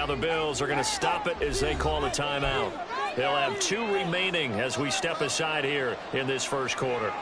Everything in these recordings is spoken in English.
now the Bills are going to stop it as they call a timeout. They'll have 2 remaining as we step aside here in this first quarter.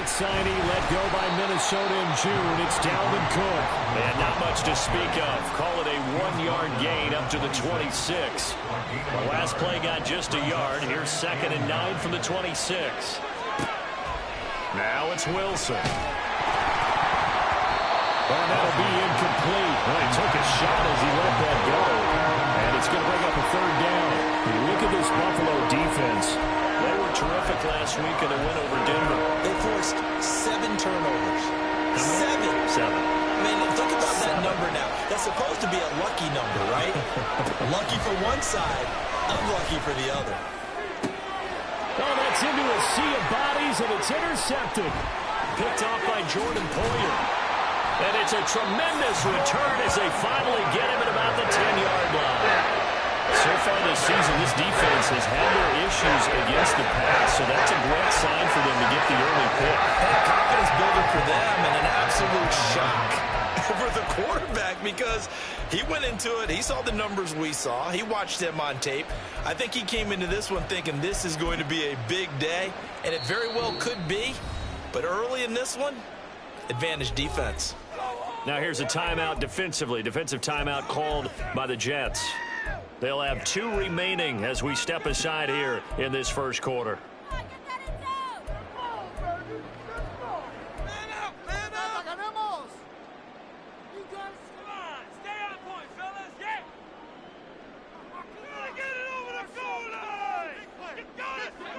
Signing let go by Minnesota in June. It's Dalvin Cook. And not much to speak of. Call it a 1-yard gain up to the 26. The last play got just a yard. Here's 2nd and 9 from the 26. Now it's Wilson. And that'll be incomplete. Well, he took a shot as he let that go. And it's going to bring up a 3rd down. Look at this Buffalo defense. They were terrific last week in a win over Denver. They forced 7 turnovers. 7. I mean, think about that number now. That's supposed to be a lucky number, right? Lucky for one side, unlucky for the other. Oh, that's into a sea of bodies, and it's intercepted. Picked off by Jordan Poyer. And it's a tremendous return as they finally get him at about the 10-yard line. So far this season, this defense has had their issues against the pass, so that's a great sign for them to get the early pick. And confidence builder for them, and an absolute shock for the quarterback because he went into it. He saw the numbers we saw. He watched them on tape. I think he came into this one thinking this is going to be a big day, and it very well could be. But early in this one, advantage defense. Now here's a timeout defensively. Defensive timeout called by the Jets. They'll have 2 remaining as we step aside here in this first quarter.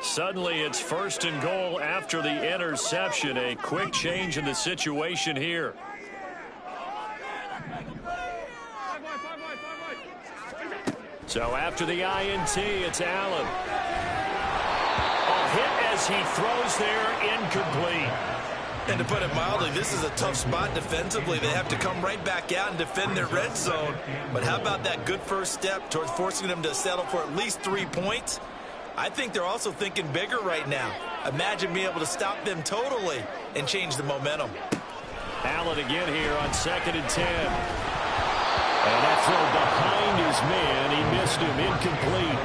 Suddenly it's 1st and goal after the interception. A quick change in the situation here. So after the INT, it's Allen. A hit as he throws there, incomplete. And to put it mildly, this is a tough spot defensively. They have to come right back out and defend their red zone. But how about that good first step towards forcing them to settle for at least 3 points? I think they're also thinking bigger right now. Imagine being able to stop them totally and change the momentum. Allen again here on 2nd and 10. And that throw behind his man. He missed him. Incomplete.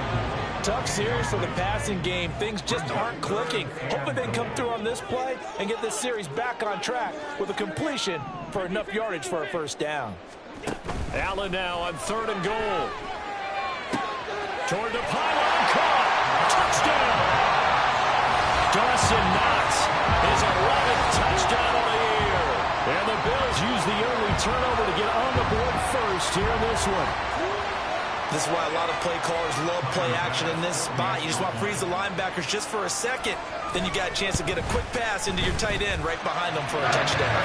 Tough series for the passing game. Things just aren't clicking. Hoping they can come through on this play and get this series back on track with a completion for enough yardage for a 1st down. Allen now on 3rd and goal. Toward the pylon. Caught. Touchdown. Dawson Knox is 11th touchdown of the year. And the Bills use the early turnover to get on the board first here in this one. This is why a lot of play callers love play action in this spot. You just want to freeze the linebackers just for a second. Then you got a chance to get a quick pass into your tight end right behind them for a touchdown.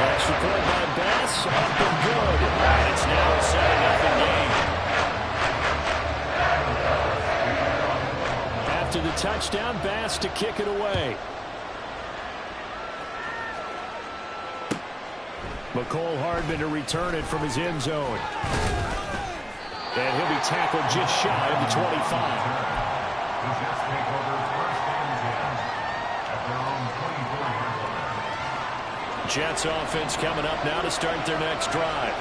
Extra point by Bass. Up and good. And it's now a 7-0 game. After the touchdown, Bass to kick it away. McCole Hardman to return it from his end zone. And he'll be tackled just shy of the 25. Jets offense coming up now to start their next drive.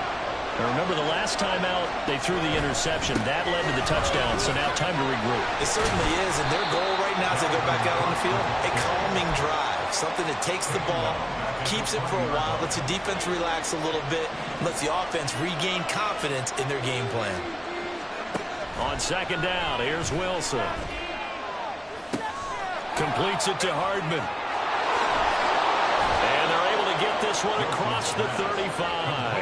Now remember, the last time out, they threw the interception. That led to the touchdown, so now time to regroup. It certainly is, and their goal right now as they go back out on the field, a calming drive. Something that takes the ball, keeps it for a while, lets the defense relax a little bit, lets the offense regain confidence in their game plan. On 2nd down, here's Wilson. Completes it to Hardman. And they're able to get this one across the 35.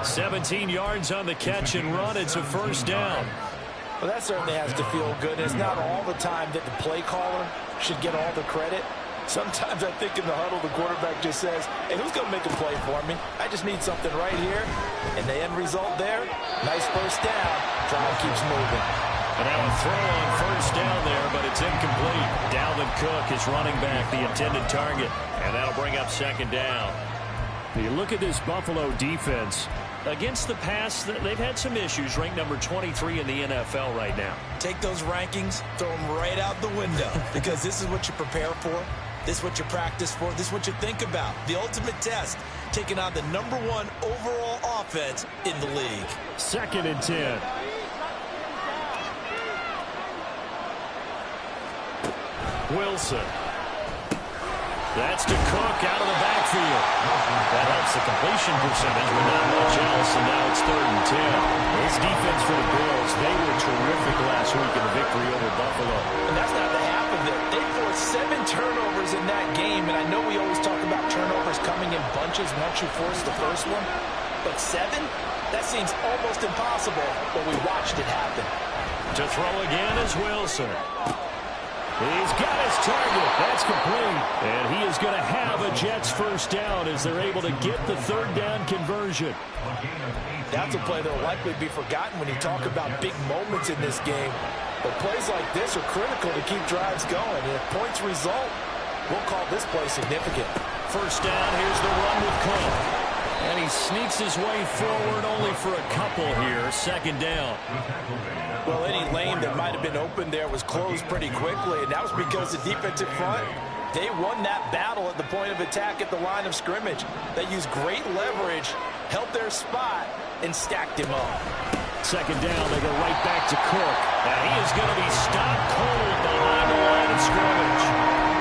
17 yards on the catch and run. It's a 1st down. Well, that certainly has to feel good. It's not all the time that the play caller should get all the credit. Sometimes I think in the huddle, the quarterback just says, hey, who's going to make a play for me? I just need something right here. And the end result there, nice 1st down. Drive keeps moving. And now a throw on 1st down there, but it's incomplete. Dalvin Cook is running back, the intended target. And that'll bring up 2nd down. You look at this Buffalo defense. against the pass, they've had some issues. Ranked number 23 in the NFL right now. Take those rankings, throw them right out the window, because this is what you prepare for. This is what you practice for. This is what you think about. The ultimate test, taking on the #1 overall offense in the league. 2nd and 10. Wilson. That's to Cook out of the backfield. That helps the completion percentage, but not much else, and now it's 3rd and 10. This defense for the Bills, they were terrific last week in the victory over Buffalo. And that's not the half of it. They forced 7 turnovers in that game, and I know we always talk about turnovers coming in bunches once you force the first one, but 7? That seems almost impossible, but we watched it happen. To throw again is Wilson. He's got his target. That's complete. And he is going to have a Jets first down as they're able to get the 3rd down conversion. That's a play that will likely be forgotten when you talk about big moments in this game. But plays like this are critical to keep drives going. And if points result, we'll call this play significant. First down, here's the run with Cook. And he sneaks his way forward only for a couple here. 2nd down. Well, any lane that might have been open there was closed pretty quickly, and that was because the defensive front, they won that battle at the point of attack at the line of scrimmage. They used great leverage, held their spot, and stacked him up. 2nd down, they go right back to Cook. And he is going to be stopped cold behind the line of scrimmage.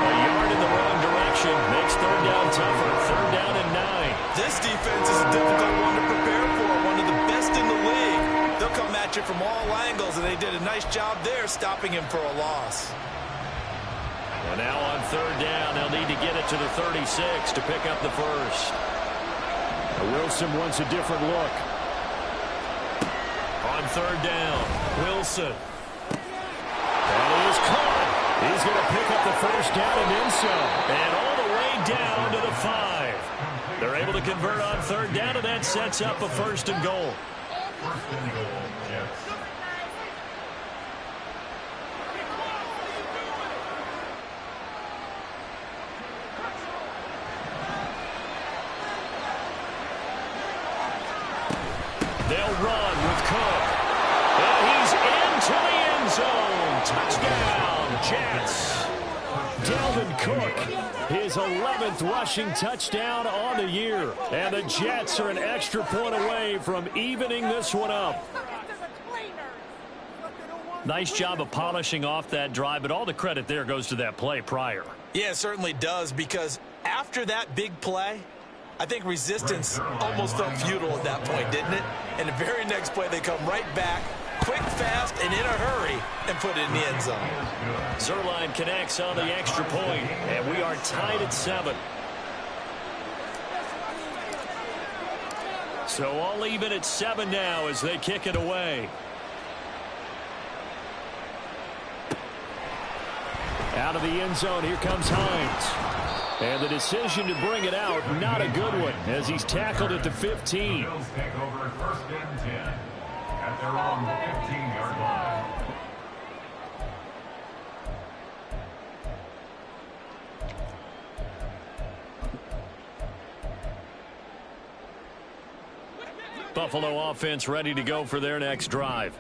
A yard in the wrong direction makes 3rd down tougher. 3rd down and 9. This defense is a difficult one to prepare for, one of the best in the league. They'll come at you from all angles, and they did a nice job there stopping him for a loss. And now on 3rd down, they'll need to get it to the 36 to pick up the first. Wilson wants a different look. On 3rd down, Wilson. That is caught. He's going to pick up the first down and then some. And all the way down to the 5. They're able to convert on 3rd down, and that sets up a 1st and goal. They'll run with Cook. And he's into the end zone. Touchdown, Jets. Dalvin Cook, his 11th rushing touchdown on the year. And the Jets are an extra point away from evening this one up. Nice job of polishing off that drive, but all the credit there goes to that play prior. Yeah, it certainly does, because after that big play, I think resistance almost felt futile at that point, didn't it? And the very next play, they come right back, quick, fast, and in a hurry, and put it in the end zone. Zerline connects on the extra point, and we are tied at 7. So all even at 7 now as they kick it away. Out of the end zone, here comes Hines. And the decision to bring it out, not a good one, as he's tackled at the 15. Bills take over 1st and 10 at their own 15-yard line. Buffalo offense ready to go for their next drive.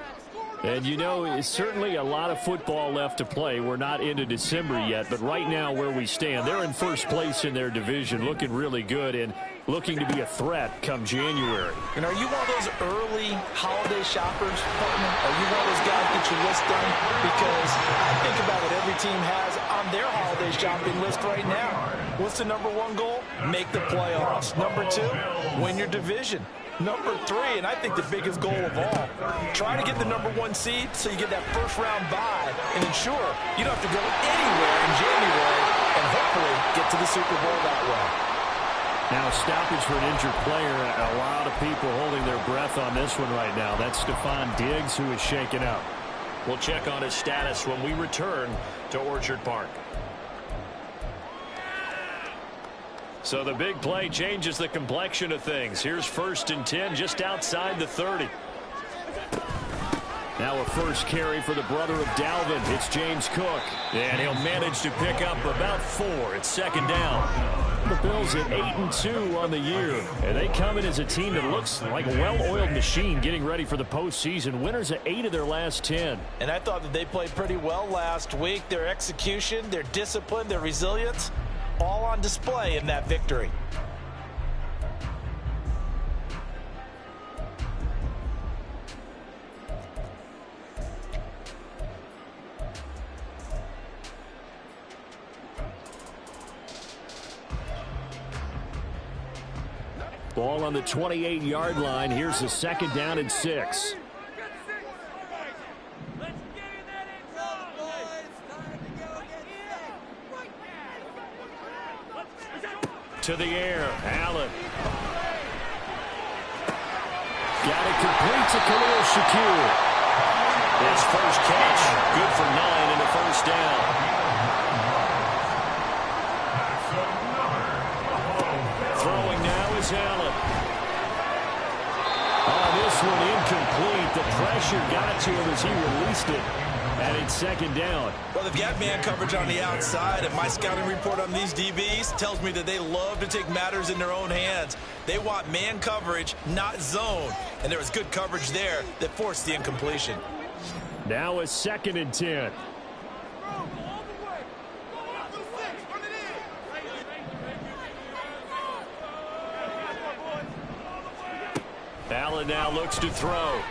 And you know, it's certainly a lot of football left to play. We're not into December yet, but right now where we stand, they're in first place in their division, looking really good and looking to be a threat come January. And are you one of those early holiday shoppers, partner? Are you one of those guys get your list done? Because I think about what every team has on their holiday shopping list right now. What's the #1 goal? Make the playoffs. #2, win your division. #3, and I think the biggest goal of all, try to get the #1 seed so you get that first-round bye and ensure you don't have to go anywhere in January and hopefully get to the Super Bowl that way. Now a stoppage for an injured player. A lot of people holding their breath on this one right now. That's Stephon Diggs, who is shaken up. We'll check on his status when we return to Orchard Park. So the big play changes the complexion of things. Here's 1st and 10 just outside the 30. Now a first carry for the brother of Dalvin. It's James Cook. And he'll manage to pick up about 4 at 2nd down. The Bills at 8-2 on the year. And they come in as a team that looks like a well-oiled machine getting ready for the postseason. Winners at 8 of their last 10. And I thought that they played pretty well last week. Their execution, their discipline, their resilience, all on display in that victory. Ball on the 28-yard line. Here's the second down and 6. To the air, Allen. Got it complete to Khalil Shakir. His first catch, good for 9 and a first down. Throwing now is Allen. Oh, this one incomplete. The pressure got to him as he released it. And it's second down. Well, they've got man coverage on the outside, and my scouting report on these DBs tells me that they love to take matters in their own hands. They want man coverage, not zone. And there was good coverage there that forced the incompletion. Now a 2nd and 10. Allen now looks to throw.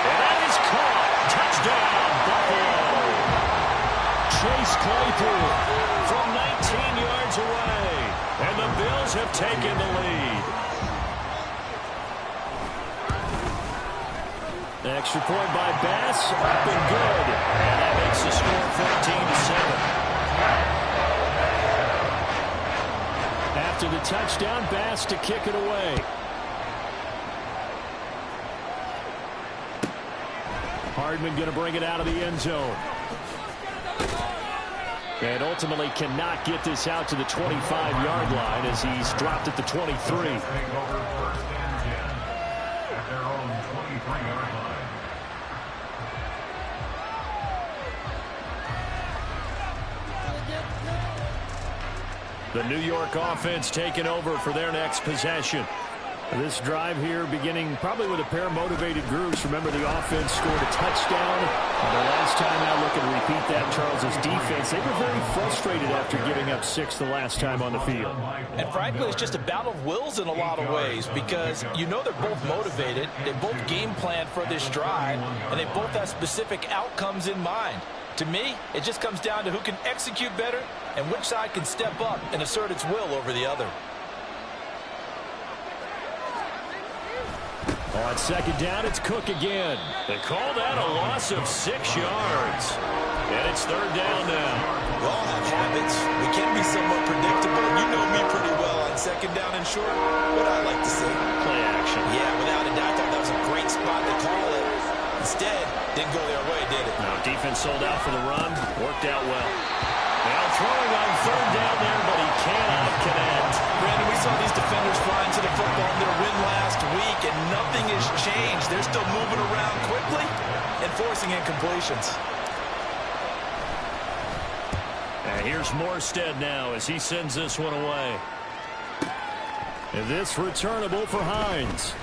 And that is caught. Touchdown, Buffalo. Chase Claypool from 19 yards away. And the Bills have taken the lead. The extra point by Bass, up and good. And that makes the score 14-7. After the touchdown, Bass to kick it away. Hardman going to bring it out of the end zone. And ultimately cannot get this out to the 25-yard line as he's dropped at the 23. Take over 1st and 10 at their own 23-yard line. The New York offense taking over for their next possession. This drive here beginning probably with a pair of motivated groups. Remember, the offense scored a touchdown. And the last time out, looking to repeat that, Charles's defense, they were very frustrated after giving up 6 the last time on the field. And frankly, it's just a battle of wills in a lot of ways because you know they're both motivated. They both game plan for this drive, and they both have specific outcomes in mind. To me, it just comes down to who can execute better and which side can step up and assert its will over the other. On second down, it's Cook again. They call that a loss of 6 yards. And it's third down now. We all have habits. We can be somewhat predictable. You know me pretty well on second down and short. What I like to see. Play action. Yeah, without a doubt, I thought that was a great spot to call it. Instead, didn't go their way, did it? No, defense sold out for the run. Worked out well. Now throwing on third down there, but he cannot connect. Brandon, we saw these defenders flying to the football in their win last week, and nothing has changed. They're still moving around quickly and forcing incompletions. And here's Morstead now as he sends this one away. And this returnable for Hines.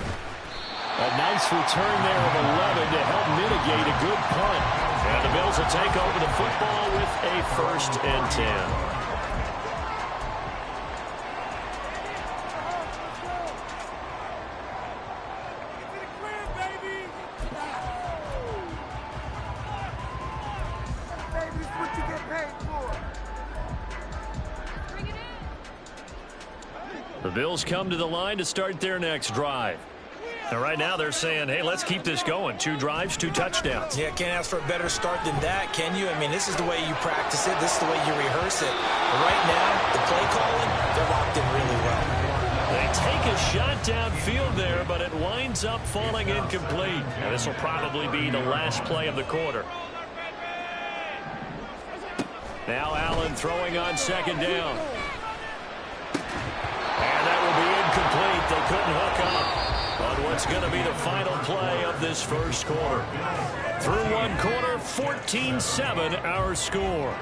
A nice return there of 11 to help mitigate a good punt. And the Bills will take over the football with a 1st and 10. The Bills come to the line to start their next drive. And right now they're saying, hey, let's keep this going. 2 drives, 2 touchdowns. Yeah, can't ask for a better start than that, can you? I mean, this is the way you practice it. This is the way you rehearse it. But right now, the play calling, they're locked in really well. They take a shot downfield there, but it winds up falling incomplete. And this will probably be the last play of the quarter. Now Allen throwing on second down. And that will be incomplete. They couldn't hook up on what's going to be the final play of this first quarter. Through one quarter, 14-7 our score.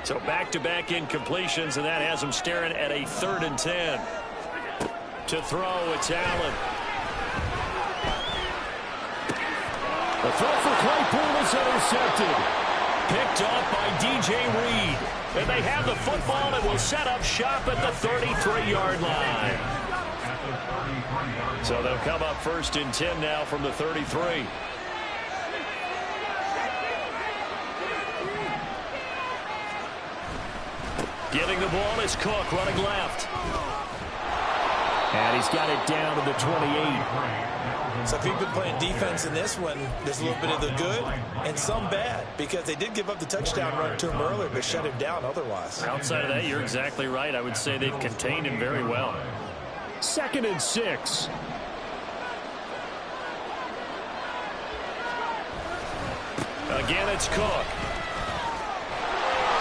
So back-to-back incompletions, and that has him staring at a 3rd and 10. To throw, it's Allen. The throw for Claypool is intercepted. Picked off by DJ Reed. And they have the football and will set up shop at the 33-yard line. So they'll come up 1st and 10 now from the 33. Getting the ball is Cook running left. And he's got it down to the 28. So if you've been playing defense in this one, there's a little bit of the good and some bad, because they did give up the touchdown run to him earlier, but shut him down otherwise. Outside of that, you're exactly right. I would say they've contained him very well. 2nd and 6. Again, it's Cook.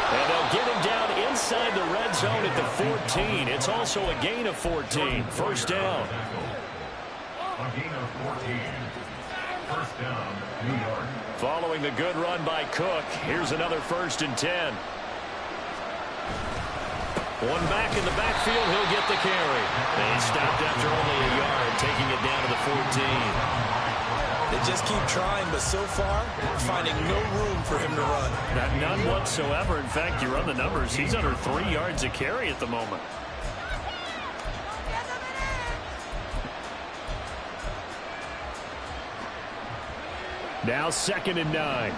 And they'll get him down inside the red zone at the 14. It's also a gain of 14. 1st down. A gain of 14. 1st down, New York. Following the good run by Cook, here's another 1st and 10. One back in the backfield, he'll get the carry. And he stopped after only a yard, taking it down to the 14. They just keep trying, but so far, finding no room for him to run. None whatsoever. In fact, you run the numbers. He's under 3 yards a carry at the moment. Now 2nd and 9.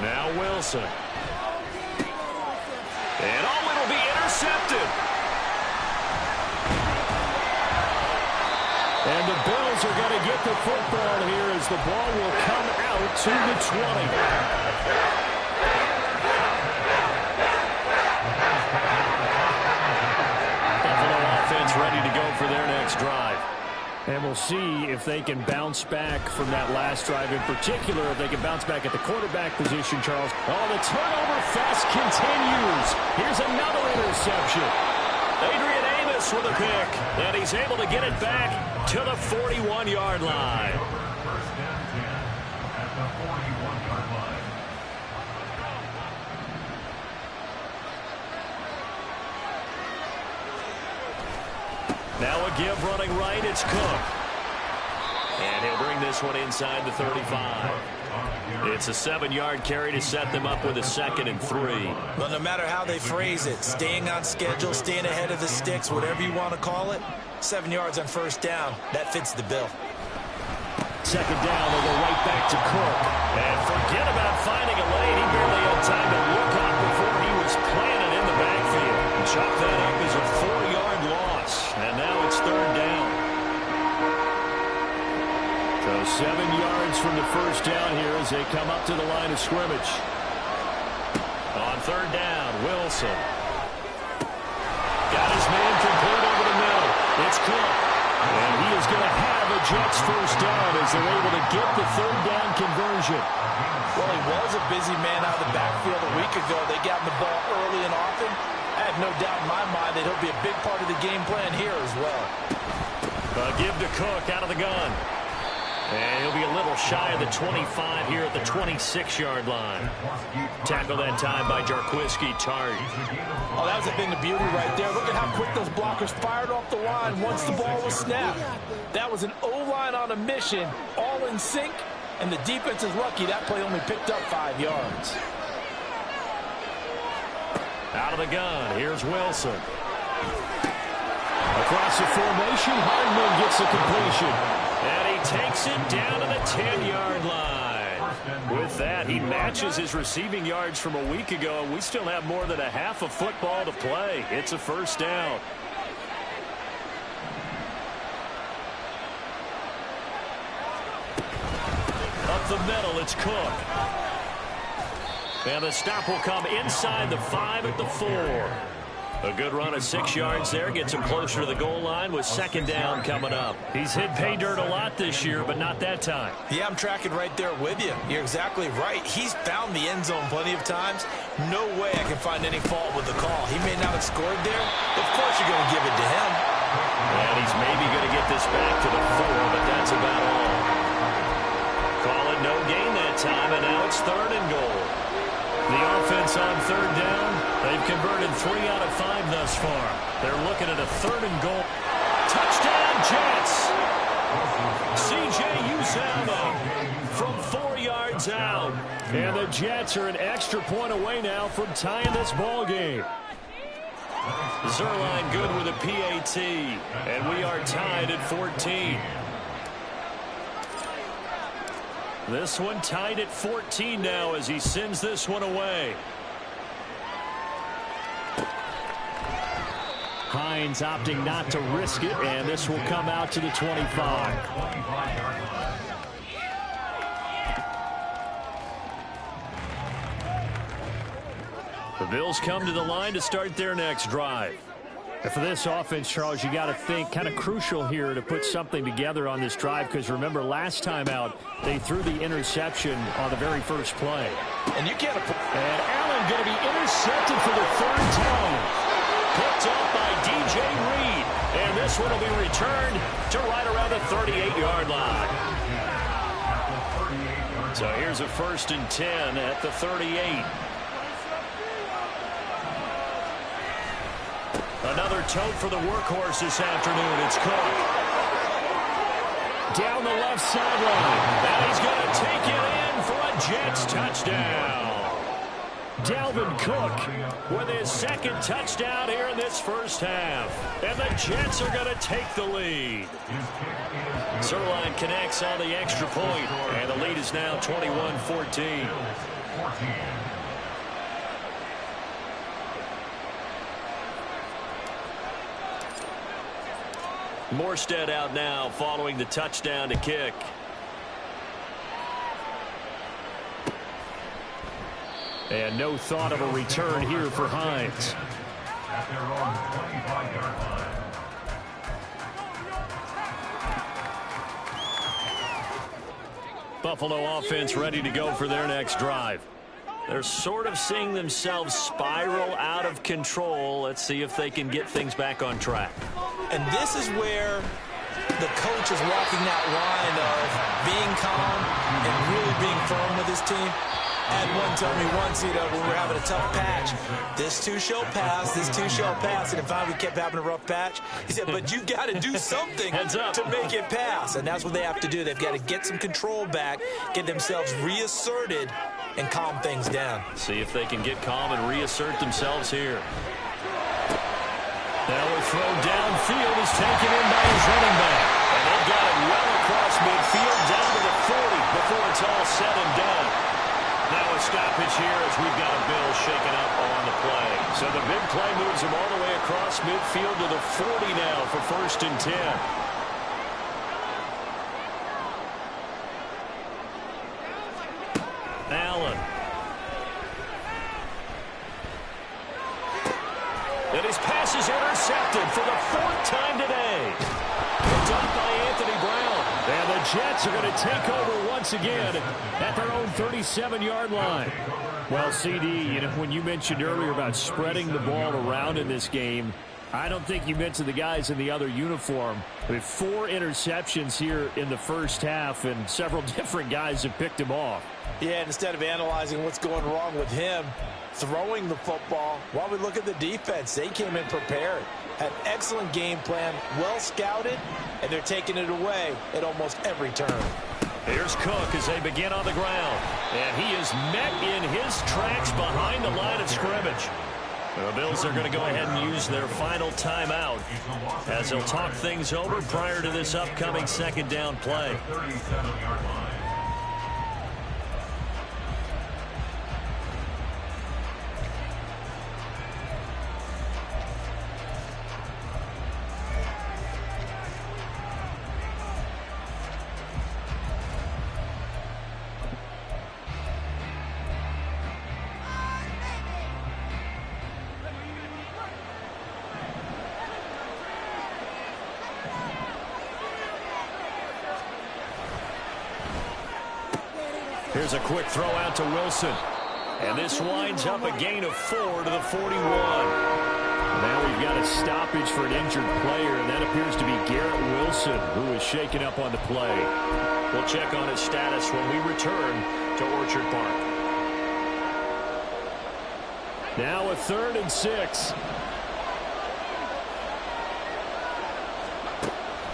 Now Wilson. And it'll be intercepted. And the Bills are going to get the football here as the ball will come out to the 20. Buffalo offense ready to go for their next drive. And we'll see if they can bounce back from that last drive in particular, if they can bounce back at the quarterback position, Charles. Oh, the turnover fest continues. Here's another interception. Adrian Amos with a pick, and he's able to get it back to the 41-yard line. 1st and 10 at the 41-yard line. Now a give running right, it's Cook. And he'll bring this one inside the 35. It's a 7-yard carry to set them up with a 2nd and 3. But no matter how they phrase it, staying on schedule, staying ahead of the sticks, whatever you want to call it, 7 yards on 1st down, that fits the bill. 2nd down, they'll go right back to Cook. And forget about finding a lane. He barely had time to look up before he was planted in the backfield. Chalk that up as a 4-yard loss. And now it's 3rd down. So 7 yards from the 1st down here as they come up to the line of scrimmage. On 3rd down, Wilson. Got his man complete over the middle. It's Cook. And he is going to have a Jets 1st down as they're able to get the 3rd down conversion. Well, he was a busy man out of the backfield a week ago. They got him the ball early and often. I have no doubt in my mind that he'll be a big part of the game plan here as well. Give to Cook out of the gun. And he'll be a little shy of the 25 here at the 26-yard line. Tackle that time by Jarquiski Tart. Oh, that was a thing of beauty right there. Look at how quick those blockers fired off the line once the ball was snapped. That was an O-line on a mission, all in sync, and the defense is lucky that play only picked up 5 yards. Out of the gun, here's Wilson. Across the formation, Hardman gets the completion. And he takes it down to the 10-yard line. With that, he matches his receiving yards from a week ago, and we still have more than a half of football to play. It's a 1st down. Up the middle, it's Cook. And the stop will come inside the 5 at the 4. A good run of 6 yards there. Gets him closer to the goal line with 2nd down coming up. He's hit pay dirt a lot this year, but not that time. Yeah, I'm tracking right there with you. You're exactly right. He's found the end zone plenty of times. No way I can find any fault with the call. He may not have scored there. Of course you're going to give it to him. And he's maybe going to get this back to the 4, but that's about all. that time, and now it's 3rd and goal. The offense on 3rd down, they've converted 3 out of 5 thus far. They're looking at a 3rd and goal. Touchdown, Jets! C.J. Uzomah from 4 yards out. And the Jets are an extra point away now from tying this ball game. Zerline good with a PAT, and we are tied at 14. This one tied at 14 now as he sends this one away. Hines opting not to risk it, and this will come out to the 25. The Bills come to the line to start their next drive. And for this offense, Charles, you got to think kind of crucial here to put something together on this drive, because remember last time out they threw the interception on the very first play. And you can't. And Allen going to be intercepted for the 3rd time. Picked up by DJ Reed. And this one will be returned to right around the 38-yard line. So here's a 1st and 10 at the 38. Another tote for the workhorse this afternoon. It's Cook. Down the left sideline. And he's going to take it in for a Jets touchdown. Dalvin Cook with his 2nd touchdown here in this first half. And the Jets are going to take the lead. Zerline connects on the extra point, and the lead is now 21-14. Morstead out now following the touchdown to kick. And no thought of a return here for Hines. At their own 25-yard line. Buffalo offense ready to go for their next drive. They're sort of seeing themselves spiral out of control. Let's see if they can get things back on track. And this is where the coach is walking that line of being calm and really being firm with his team. Ed one told me once, when we were having a tough patch, this too shall pass, this too shall pass. And finally we kept having a rough patch. He said, but you got to do something to make it pass. And that's what they have to do. They've got to get some control back, get themselves reasserted, and calm things down. See if they can get calm and reassert themselves here. Now a throw downfield is taken in by his running back. And they've got it well across midfield down to the 40 before it's all said and done. Now a stoppage here as we've got a Bill shaken up on the play. So the big play moves him all the way across midfield to the 40 now for 1st and 10. Allen. And his pass is intercepted for the 4th time today. Picked up by Anthony Brown. And the Jets are going to take over once again at their own 37-yard line. Well, CD, when you mentioned earlier about spreading the ball around in this game, I don't think you mentioned the guys in the other uniform. With 4 interceptions here in the first half, and several different guys have picked him off. Yeah, instead of analyzing what's going wrong with him throwing the football, while we look at the defense, they came in prepared. Had excellent game plan, well scouted, and they're taking it away at almost every turn. Here's Cook as they begin on the ground. And he is met in his tracks behind the line of scrimmage. The Bills are going to go ahead and use their final timeout as they'll talk things over prior to this upcoming 2nd down play. 37-yard line. Here's a quick throw out to Wilson. And this winds up a gain of 4 to the 41. Now we've got a stoppage for an injured player, and that appears to be Garrett Wilson, who is shaken up on the play. We'll check on his status when we return to Orchard Park. Now a 3rd and 6.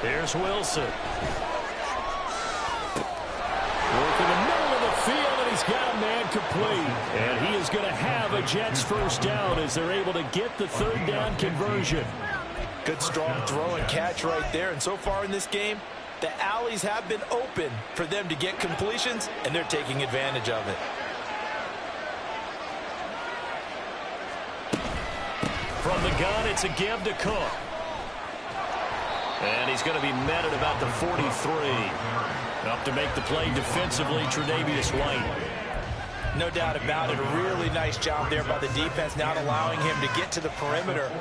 Here's Wilson. Work in the middle of the field, and he's got a man complete. And he is going to have a Jets first down as they're able to get the 3rd down conversion. Good strong throw and catch right there. And so far in this game, the alleys have been open for them to get completions, and they're taking advantage of it. From the gun, it's a give to Cook. And he's going to be met at about the 43. Up to make the play defensively, Tre'Davious White. No doubt about it. A really nice job there by the defense, not allowing him to get to the perimeter.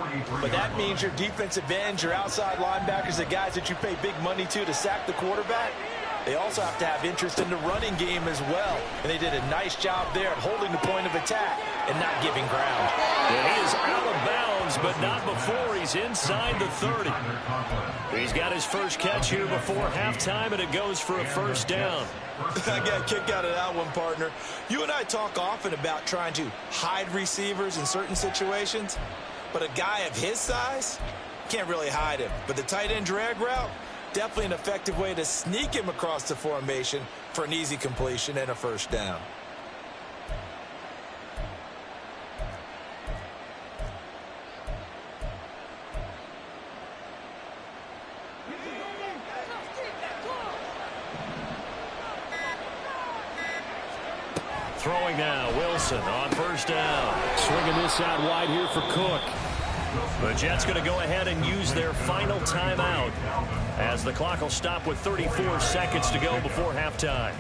But that means your defensive ends, your outside linebackers, the guys that you pay big money to sack the quarterback, they also have to have interest in the running game as well. And they did a nice job there at holding the point of attack and not giving ground. And he is out of bounds, but not before he's inside the 30. He's got his first catch here before halftime, and it goes for a first down. I got a kick out of that one, partner. You and I talk often about trying to hide receivers in certain situations, but a guy of his size can't really hide him. But the tight end drag route, definitely an effective way to sneak him across the formation for an easy completion and a first down. Throwing now, Wilson on first down. Swinging this out wide here for Cook. The Jets going to go ahead and use their final timeout as the clock will stop with 34 seconds to go before halftime.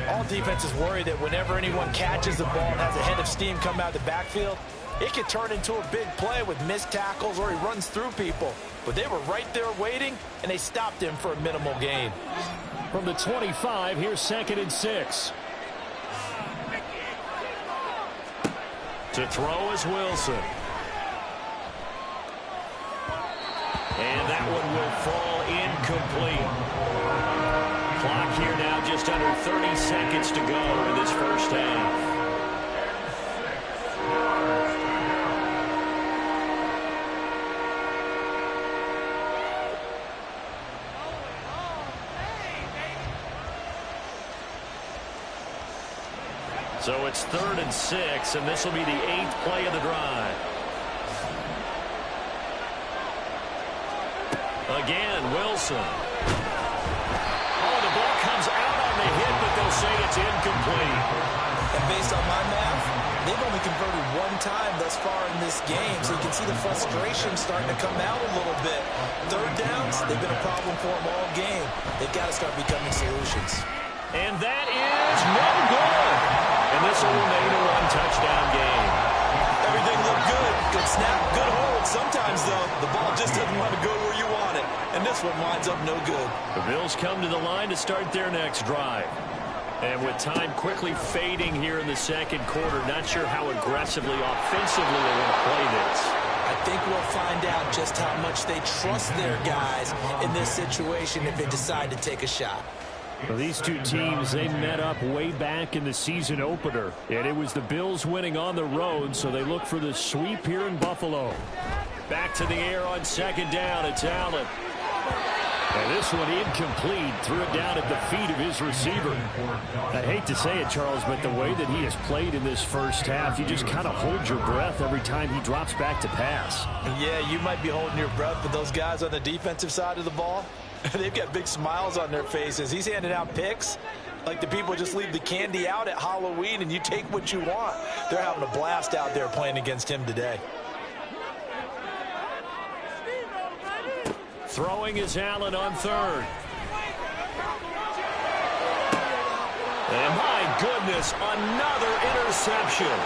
All defenses worry that whenever anyone catches the ball and has a head of steam come out of the backfield, it could turn into a big play with missed tackles or he runs through people. But they were right there waiting, and they stopped him for a minimal gain. From the 25, here's 2nd and 6. To throw is Wilson. And that one will fall incomplete. Clock here now just under 30 seconds to go in this first half. So it's 3rd and 6, and this will be the 8th play of the drive. Again, Wilson. Oh, the ball comes out on the hit, but they'll say it's incomplete. And based on my math, they've only converted one time thus far in this game, so you can see the frustration starting to come out a little bit. 3rd downs, they've been a problem for them all game. They've got to start becoming solutions. And that is no good. And this will remain a one-touchdown game. Everything looked good. Good snap, good hold. Sometimes, though, the ball just doesn't want to go where you want it. And this one winds up no good. The Bills come to the line to start their next drive. And with time quickly fading here in the second quarter, not sure how aggressively, offensively they want to play this. I think we'll find out just how much they trust their guys in this situation if they decide to take a shot. Well, these two teams, they met up way back in the season opener, and it was the Bills winning on the road, so they look for the sweep here in Buffalo. Back to the air on 2nd down, it's Allen. And this one incomplete, threw it down at the feet of his receiver. I hate to say it, Charles, but the way that he has played in this first half, you just kind of hold your breath every time he drops back to pass. Yeah, you might be holding your breath, but those guys on the defensive side of the ball, they've got big smiles on their faces. He's handing out picks like the people just leave the candy out at Halloween and you take what you want. They're having a blast out there playing against him today. Throwing is Allen on 3rd. And my goodness, another interception.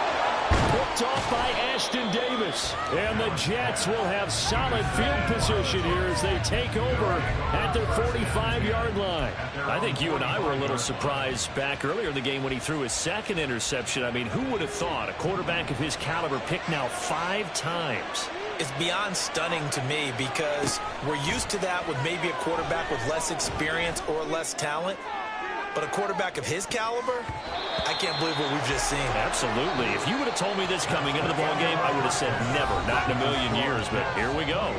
Picked off by Ashton Davis. And the Jets will have solid field position here as they take over at their 45-yard line. I think you and I were a little surprised back earlier in the game when he threw his 2nd interception. I mean, who would have thought a quarterback of his caliber picked now 5 times? It's beyond stunning to me because we're used to that with maybe a quarterback with less experience or less talent. But a quarterback of his caliber, I can't believe what we've just seen. Absolutely. If you would have told me this coming into the ballgame, I would have said never, not in a million years, but here we go.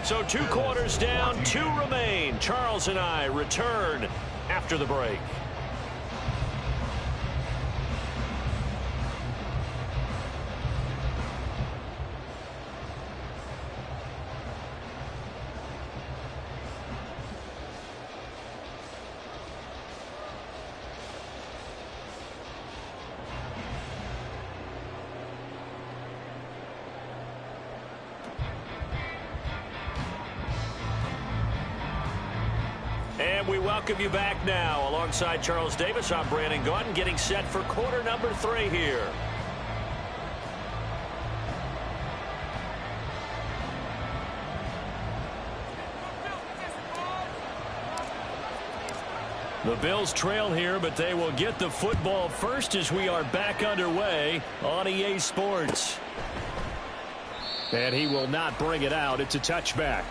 So 2 quarters down, 2 remain. Charles and I return after the break. And we welcome you back now. Alongside Charles Davis, I'm Brandon Gaudin, getting set for quarter number 3 here. The Bills trail here, but they will get the football first as we are back underway on EA Sports. And he will not bring it out. It's a touchback.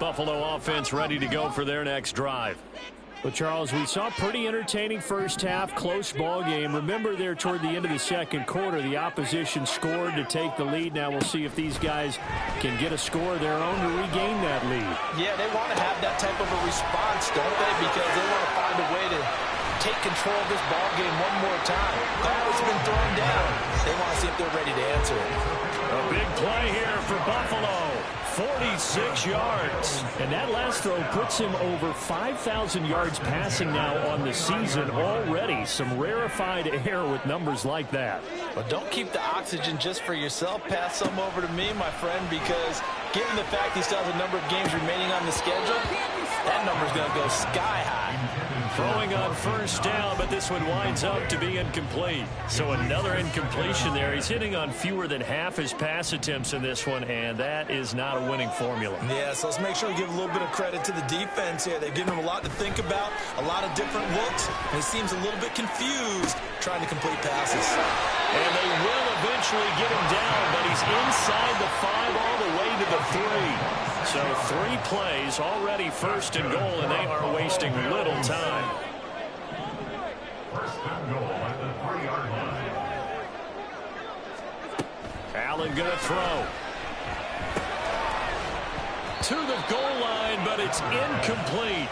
Buffalo offense ready to go for their next drive. Well, Charles, we saw pretty entertaining first half, close ball game. Remember there toward the end of the second quarter, the opposition scored to take the lead. Now we'll see if these guys can get a score of their own to regain that lead. Yeah, they want to have that type of a response, don't they? Because they want to find a way to take control of this ball game one more time. Now it's been thrown down. They want to see if they're ready to answer it. A big play here for Buffalo. 46 yards. And that last throw puts him over 5,000 yards passing now on the season already. Some rarefied air with numbers like that. But don't keep the oxygen just for yourself. Pass some over to me, my friend, because given the fact he still has a number of games remaining on the schedule, that number's going to go sky high. Throwing on first down, but this one winds up to be incomplete. So another incompletion there. He's hitting on fewer than half his pass attempts in this one, and that is not a winning formula. Yeah, so let's make sure we give a little bit of credit to the defense here. They've given him a lot to think about, a lot of different looks, and he seems a little bit confused trying to complete passes. And they will eventually get him down, but he's inside the 5 all the way to the 3. So 3 plays already first and goal, and they are wasting little time. First and goal at the 3-yard line. Allen going to throw. To the goal line, but it's incomplete.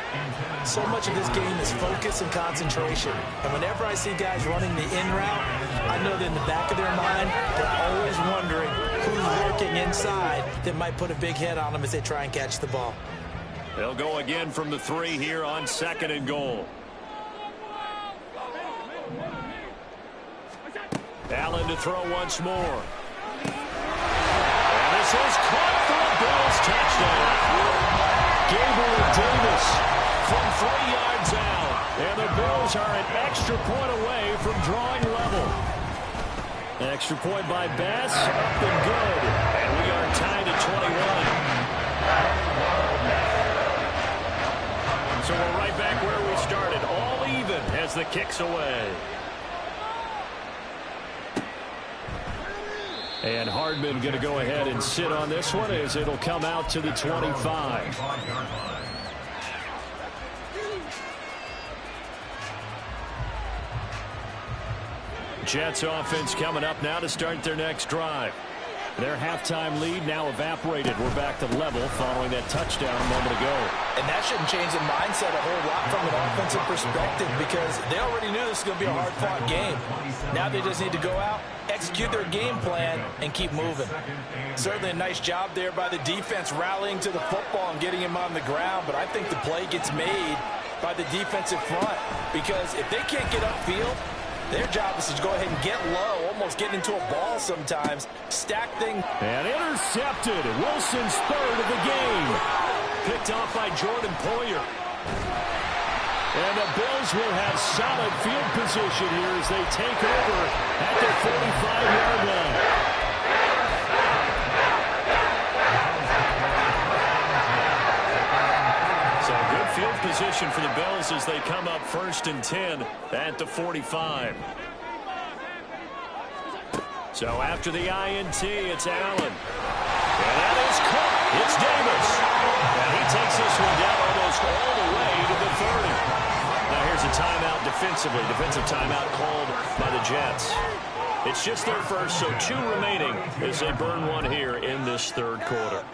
So much of this game is focus and concentration. And whenever I see guys running the in route, I know that in the back of their mind, they're always wondering who's working inside that might put a big hit on them as they try and catch the ball. They'll go again from the 3 here on 2nd and goal. Allen to throw once more. And this is caught for a Bills touchdown. Gabriel Davis from 3 yards out. And the Bills are an extra point away from drawing level. Extra point by Bass, up and good. And we are tied at 21. So we're right back where we started. All even as the kick's away. And Hardman going to go ahead and sit on this one as it'll come out to the 25. Jets offense coming up now to start their next drive. Their halftime lead now evaporated. We're back to level following that touchdown a moment ago. And that shouldn't change the mindset a whole lot from an offensive perspective because they already knew this was going to be a hard-fought game. Now they just need to go out, execute their game plan, and keep moving. Certainly a nice job there by the defense rallying to the football and getting him on the ground, but I think the play gets made by the defensive front because if they can't get upfield, their job is to go ahead and get low, almost get into a ball sometimes, stack things. And intercepted. Wilson's third of the game. Picked off by Jordan Poyer. And the Bills will have solid field position here as they take over at their 45-yard line. So good field position for the Bills as they come up 1st and 10 at the 45. So after the INT, it's Allen. And that is caught. It's Davis. And he takes this one down almost all the way to the 30. Now here's a timeout defensively. Defensive timeout called by the Jets. It's just their first, so 2 remaining as they burn one here in this third quarter.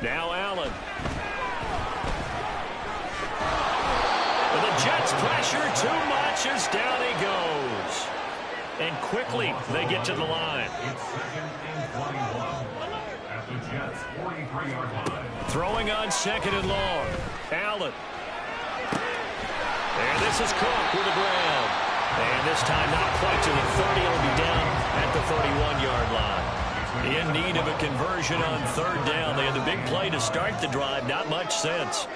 Now Allen. And the Jets pressure too much as down he goes. And quickly they get to the line. It's 2nd and 21 at the Jets' 43-yard line. Throwing on 2nd and long. Allen. And this is Cook with the ground. And this time not quite to the 30. It'll be down at the 31-yard line. In need of a conversion on 3rd down. They had the big play to start the drive. Not much sense.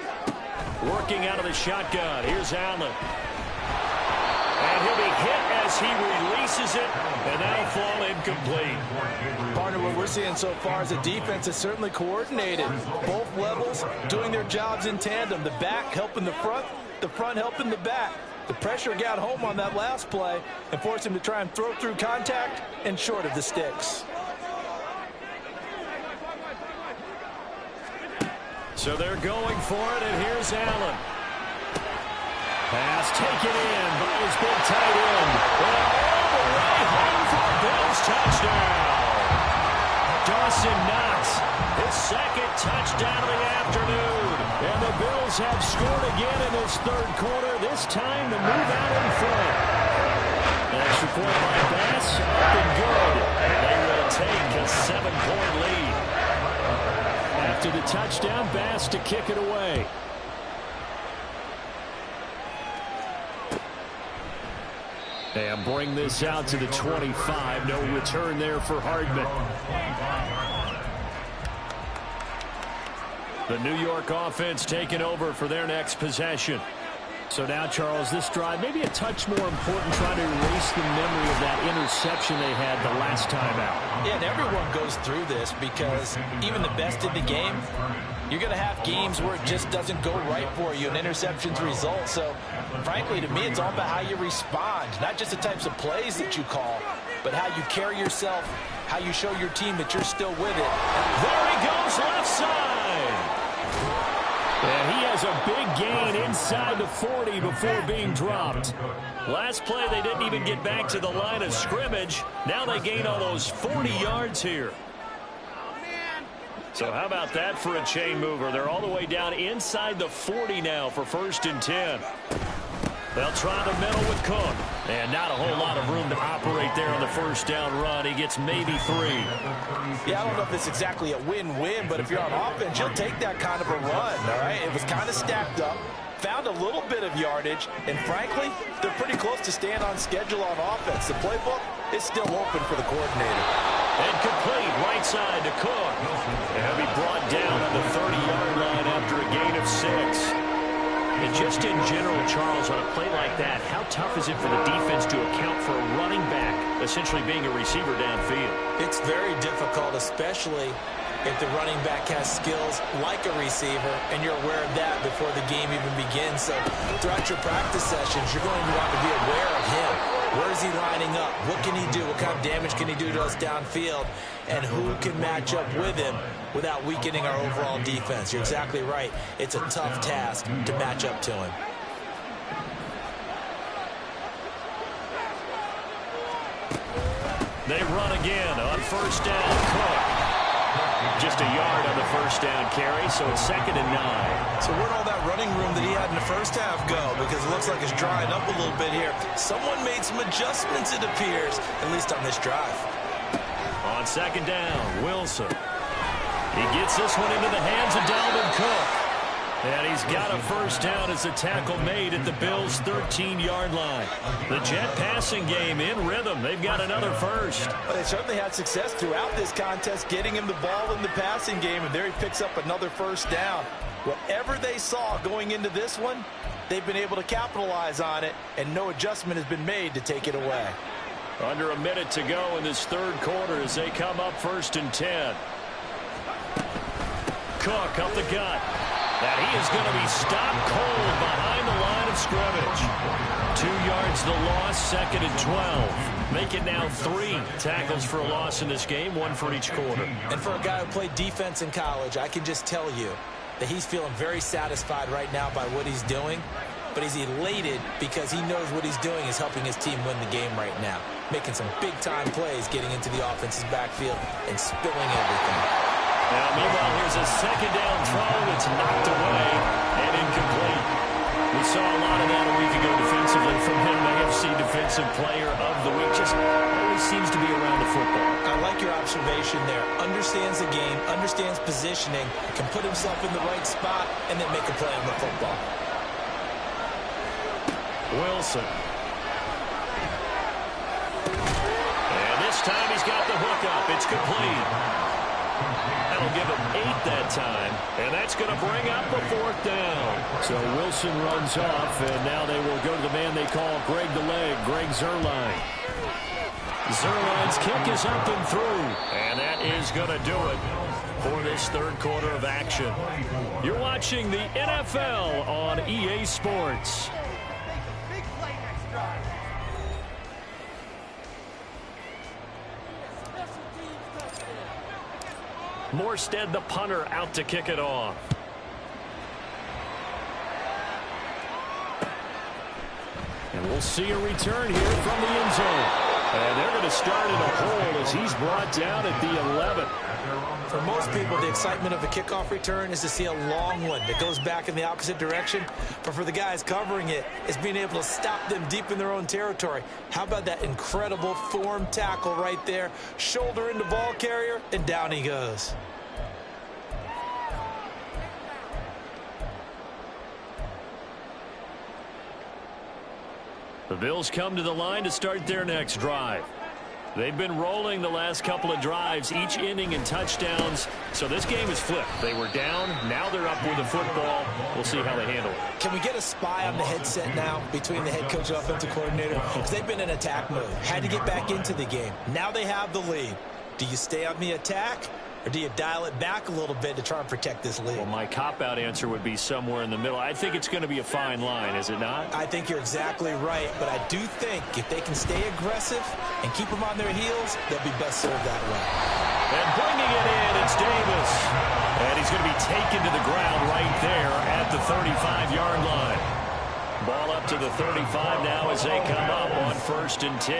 Working out of the shotgun. Here's Allen. And he'll be hit as he releases it. And that'll fall incomplete. Partner, what we're seeing so far is the defense is certainly coordinated. Both levels doing their jobs in tandem. The back helping the front helping the back. The pressure got home on that last play and forced him to try and throw through contact and short of the sticks. So they're going for it, and here's Allen. Pass taken in by his big tight end. And all the way home for a Bills touchdown. Dawson Knox, his 2nd touchdown of the afternoon. And the Bills have scored again in this third quarter, this time to move out in front. An extra point by Bass, up and good. They will take a 7-point lead. After the touchdown, Bass to kick it away. And bring this out to the 25. No return there for Hardman. The New York offense taking over for their next possession. So now, Charles, this drive maybe a touch more important, trying to erase the memory of that interception they had the last time out. Yeah, and everyone goes through this because even the best in the game, you're going to have games where it just doesn't go right for you and interceptions result. So, frankly, to me, it's all about how you respond, not just the types of plays that you call, but how you carry yourself, how you show your team that you're still with it. There he goes, left side. And he has a big gain inside the 40 before being dropped. Last play, they didn't even get back to the line of scrimmage. Now they gain almost 40 yards here. So how about that for a chain mover? They're all the way down inside the 40 now for 1st and 10. They'll try the middle with Cook. And not a whole lot of room to operate there on the 1st down run. He gets maybe 3. Yeah, I don't know if it's exactly a win-win, but if you're on offense, you'll take that kind of a run, all right? It was kind of stacked up, found a little bit of yardage, and frankly, they're pretty close to staying on schedule on offense. The playbook is still open for the coordinator. And complete right side to Cook. And he'll be brought down on the 30-yard line after a gain of 6. And just in general, Charles, on a play like that, how tough is it for the defense to account for a running back essentially being a receiver downfield? It's very difficult, especially if the running back has skills like a receiver, and you're aware of that before the game even begins. So throughout your practice sessions, you're going to want to be aware of him. Where is he lining up? What can he do? What kind of damage can he do to us downfield? And who can match up with him without weakening our overall defense? You're exactly right. It's a tough task to match up to him. They run again on 1st down. Cook. Just a yard on the 1st down carry, so it's 2nd and 9. So where'd all that running room that he had in the first half go? Because it looks like it's drying up a little bit here. Someone made some adjustments, it appears, at least on this drive. On 2nd down, Wilson. He gets this one into the hands of Dalvin Cook. And he's got a 1st down as the tackle made at the Bills' 13-yard line. The Jet passing game in rhythm. They've got another 1st. Well, they certainly had success throughout this contest getting him the ball in the passing game, and there he picks up another 1st down. Whatever they saw going into this one, they've been able to capitalize on it, and no adjustment has been made to take it away. Under a minute to go in this third quarter as they come up 1st and 10. Cook up the gut. And he is going to be stopped cold behind the line of scrimmage. 2 yards the loss, 2nd and 12. Make it now 3 tackles for a loss in this game, 1 for each quarter. And for a guy who played defense in college, I can just tell you that he's feeling very satisfied right now by what he's doing. But he's elated because he knows what he's doing is helping his team win the game right now. Making some big-time plays, getting into the offense's backfield and spilling everything. Now, meanwhile, here's a 2nd down throw that's knocked away and incomplete. We saw a lot of that a week ago defensively from him. AFC Defensive Player of the Week. Just always seems to be around the football. I like your observation there. Understands the game, understands positioning, can put himself in the right spot, and then make a play on the football. Wilson. And this time he's got the hook up. It's complete. That'll give him 8 that time. And that's going to bring up a 4th down. So Wilson runs off, and now they will go to the man they call Greg the Leg, Greg Zuerlein. Zuerlein's kick is up and through. And that is going to do it for this third quarter of action. You're watching the NFL on EA Sports. Morstead, the punter, out to kick it off. And we'll see a return here from the end zone. And they're going to start in a hole as he's brought down at the 11. For most people, the excitement of a kickoff return is to see a long one that goes back in the opposite direction. But for the guys covering it, it's being able to stop them deep in their own territory. How about that incredible form tackle right there? Shoulder into ball carrier, and down he goes. The Bills come to the line to start their next drive. They've been rolling the last couple of drives, each inning in touchdowns. So this game is flipped. They were down. Now they're up with the football. We'll see how they handle it. Can we get a spy on the headset now between the head coach and offensive coordinator? Because they've been in attack mode. Had to get back into the game. Now they have the lead. Do you stay on the attack? Or do you dial it back a little bit to try and protect this lead? Well, my cop-out answer would be somewhere in the middle. I think it's going to be a fine line, is it not? I think you're exactly right, but I do think if they can stay aggressive and keep them on their heels, they'll be best served that way. And bringing it in, it's Davis. And he's going to be taken to the ground right there at the 35-yard line. Ball up to the 35 now as they come up on 1st and 10.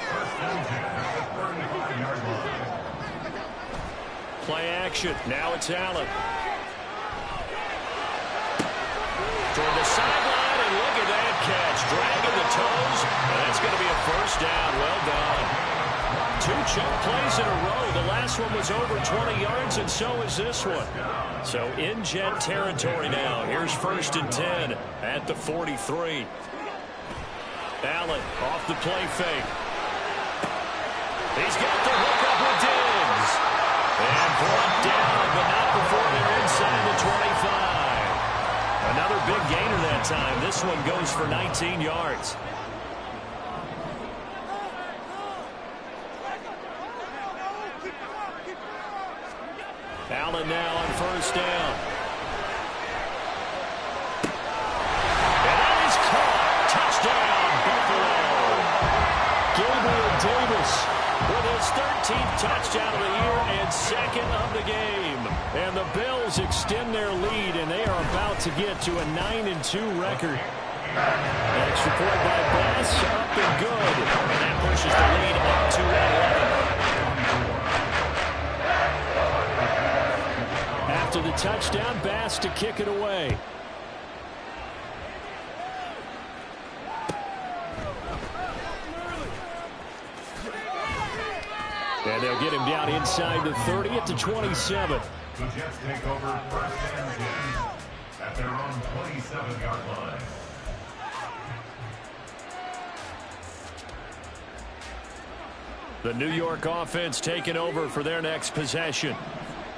1st and 10 at the 35-yard line. Play action. Now it's Allen. Toward the sideline, and look at that catch. Dragging the toes, and that's going to be a 1st down. Well done. 2 chunk plays in a row. The last one was over 20 yards, and so is this one. So in jet territory now. Here's 1st and 10 at the 43. Allen off the play fake. He's got the hook up with Diggs. And brought down, but not before they're inside the 25. Another big gainer that time. This one goes for 19 yards. Allen now on 1st down. And that is caught. Touchdown, Buffalo. Gabriel Davis with his 13th touchdown of the year and 2nd of the game. And the Bills extend their lead, and they are about to get to a 9-2 record. Extra point by Bass, up and good. And that pushes the lead up to 11. After the touchdown, Bass to kick it away. And they'll get him down inside the 30 at the 27. The Jets take over 1st and 10 at their own 27-yard line. The New York offense taking over for their next possession.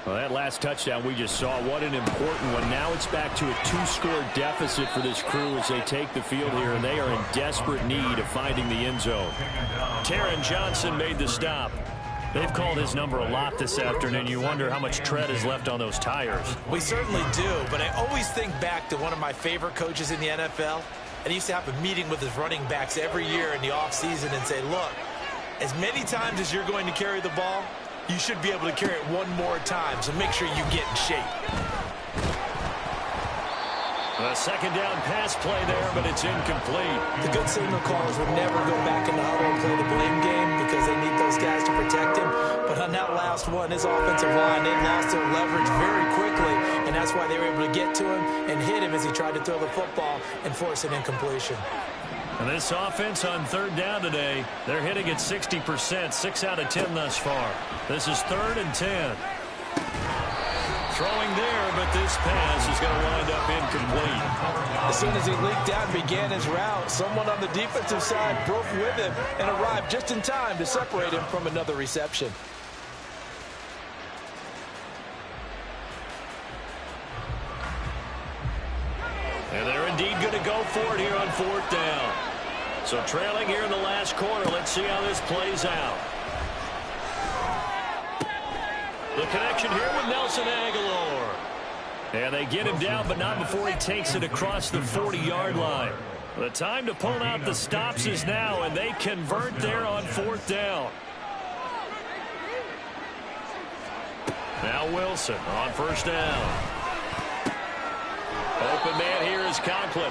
Well, that last touchdown we just saw, what an important one. Now it's back to a 2-score deficit for this crew as they take the field here, and they are in desperate need of finding the end zone. Taron Johnson made the stop. They've called his number a lot this afternoon. You wonder how much tread is left on those tires. We certainly do, but I always think back to one of my favorite coaches in the NFL, and he used to have a meeting with his running backs every year in the offseason and say, look, as many times as you're going to carry the ball, you should be able to carry it one more time, so make sure you get in shape. A second down pass play there, but it's incomplete. The good signal callers would never go back in the huddle and play the blame game because they need those guys to protect him. But on that last one, his offensive line, they lost their leverage very quickly, and that's why they were able to get to him and hit him as he tried to throw the football and force an incompletion. And this offense on third down today, they're hitting at 60%, 6 out of 10 thus far. This is 3rd and 10. Throwing there, but this pass is going to wind up incomplete. As soon as he leaked out and began his route, someone on the defensive side broke with him and arrived just in time to separate him from another reception. And they're indeed going to go for it here on 4th down. So trailing here in the last quarter, let's see how this plays out. The connection here with Nelson Aguilar. And they get him down, but not before he takes it across the 40-yard line. The time to pull out the stops is now, and they convert there on 4th down. Now Wilson on 1st down. Open man here is Conklin.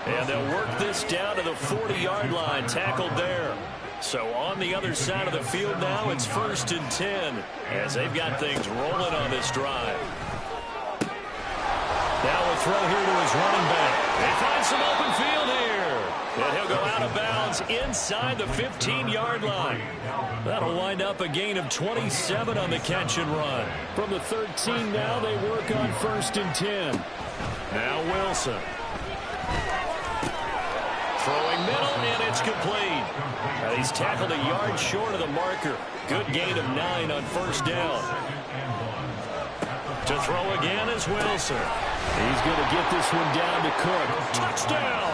And they'll work this down to the 40-yard line, tackled there. So on the other side of the field now, it's 1st and 10 as they've got things rolling on this drive. Now a throw here to his running back. They find some open field here. And he'll go out of bounds inside the 15-yard line. That'll wind up a gain of 27 on the catch and run. From the 13 now, they work on 1st and 10. Now Wilson. Throwing middle, and it's complete. He's tackled a yard short of the marker. Good gain of 9 on 1st down. To throw again is Wilson. He's going to get this one down to Cook. Touchdown!